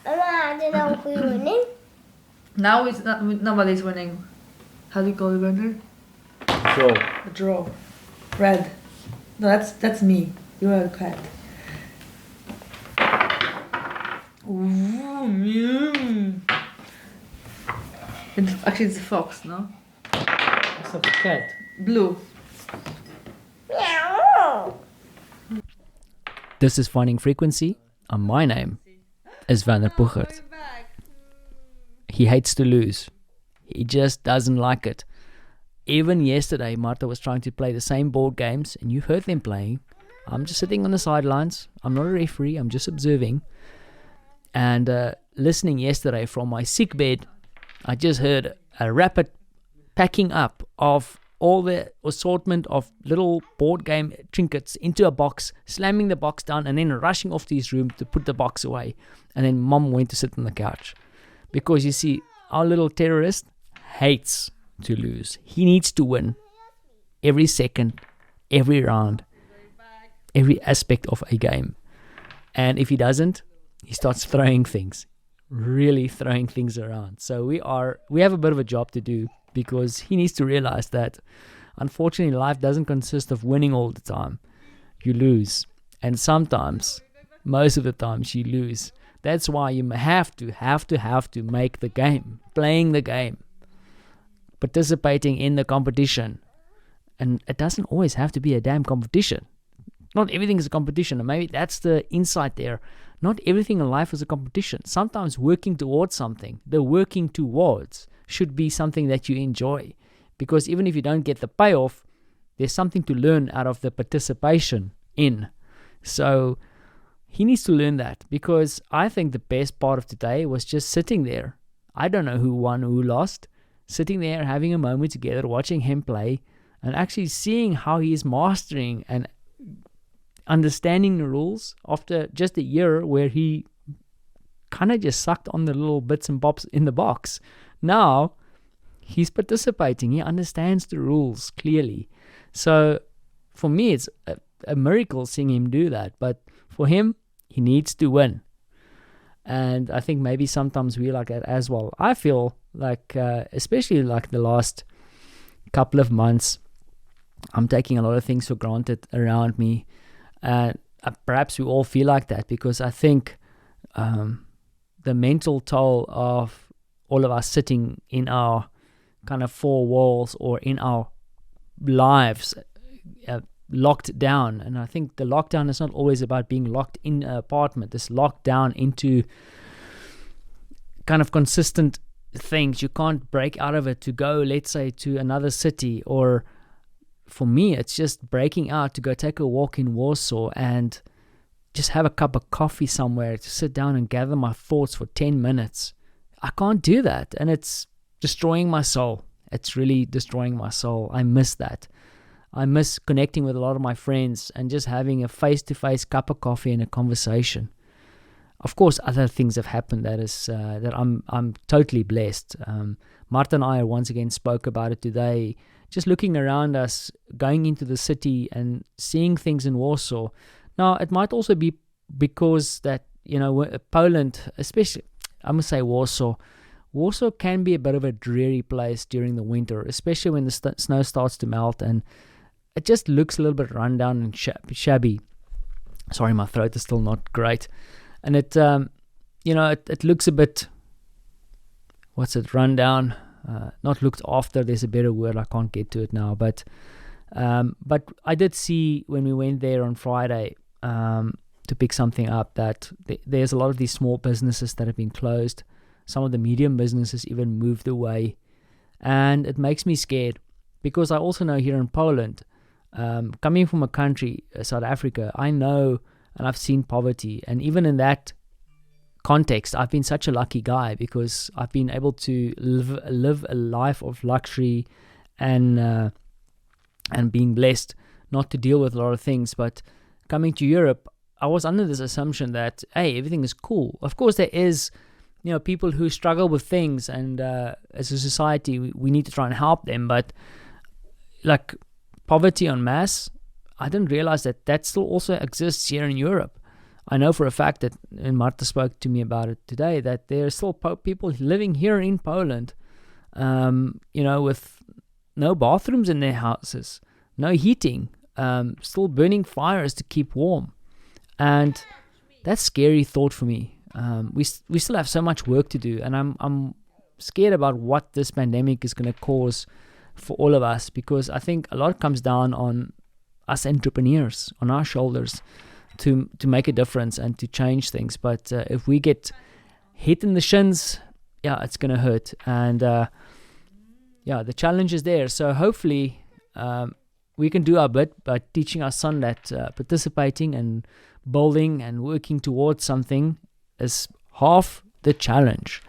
Mama, then I'm winning. Now it's not, nobody's winning. How do you call the winner? Draw. A draw. Red. No, that's me. You are a cat. Ooh, mew. Actually, it's a fox, no? It's not a cat. Blue. Meow. This is Finding Frequency, and my name is Van der Puchert. He hates to lose. He just doesn't like it. Even yesterday, Martha was trying to play the same board games, and you heard them playing. I'm just sitting on the sidelines. I'm not a referee, I'm just observing. And listening yesterday from my sick bed, I just heard a rapid packing up of all the assortment of little board game trinkets into a box, slamming the box down, and then rushing off to his room to put the box away. And then Mom went to sit on the couch. Because you see, our little terrorist hates to lose. He needs to win every second, every round, every aspect of a game. And if he doesn't, he starts throwing things, really throwing things around. So we have a bit of a job to do, because he needs to realize that unfortunately life doesn't consist of winning all the time. You lose. And sometimes, most of the times, you lose. That's why you have to make the game, playing the game, participating in the competition. And it doesn't always have to be a damn competition. Not everything is a competition, and maybe that's the insight there. Not everything in life is a competition. Sometimes working towards something, the working towards, should be something that you enjoy. Because even if you don't get the payoff, there's something to learn out of the participation in. So he needs to learn that, because I think the best part of today was just sitting there. I don't know who won, who lost. Sitting there, having a moment together, watching him play, and actually seeing how he is mastering and understanding the rules after just a year where he kind of just sucked on the little bits and bobs in the box. Now he's participating. He understands the rules clearly. So for me, it's a miracle seeing him do that. But for him, he needs to win. And I think maybe sometimes we like that as well. I feel like, especially like the last couple of months, I'm taking a lot of things for granted around me. And perhaps we all feel like that, because I think the mental toll of all of us sitting in our kind of four walls or in our lives locked down. And I think the lockdown is not always about being locked in an apartment. It's locked down into kind of consistent things. You can't break out of it to go, let's say, to another city. Or for me, it's just breaking out to go take a walk in Warsaw and just have a cup of coffee somewhere, to sit down and gather my thoughts for 10 minutes. I can't do that, and it's destroying my soul. It's really destroying my soul. I miss that. I miss connecting with a lot of my friends and just having a face-to-face cup of coffee and a conversation. Of course, other things have happened that I'm totally blessed. Martha and I once again spoke about it today. Just looking around us, going into the city and seeing things in Warsaw. Now, it might also be because that, Poland, especially, I'm going to say Warsaw. Warsaw can be a bit of a dreary place during the winter, especially when the snow starts to melt, and it just looks a little bit run down and shabby. Sorry, my throat is still not great. And it looks a bit, run down, not looked after. There's a better word, I can't get to it now. But I did see when we went there on Friday to pick something up that there's a lot of these small businesses that have been closed. Some of the medium businesses even moved away. And it makes me scared, because I also know here in Poland, coming from a country, South Africa, I know and I've seen poverty. And even in that context, I've been such a lucky guy, because I've been able to live a life of luxury and being blessed not to deal with a lot of things. But coming to Europe, I was under this assumption that, hey, everything is cool. Of course, there is, people who struggle with things, and as a society, we need to try and help them. But like poverty en masse, I didn't realize that still also exists here in Europe. I know for a fact that, and Marta spoke to me about it today, that there are still people living here in Poland, with no bathrooms in their houses, no heating, still burning fires to keep warm. And that's a scary thought for me. We still have so much work to do, and I'm scared about what this pandemic is going to cause for all of us, because I think a lot comes down on us entrepreneurs, on our shoulders, to make a difference and to change things. But if we get hit in the shins, it's going to hurt. And the challenge is there. So hopefully we can do our bit by teaching our son that participating and building and working towards something is half the challenge.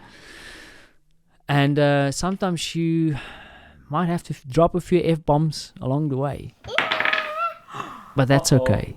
And sometimes you might have to drop a few F-bombs along the way. But that's okay.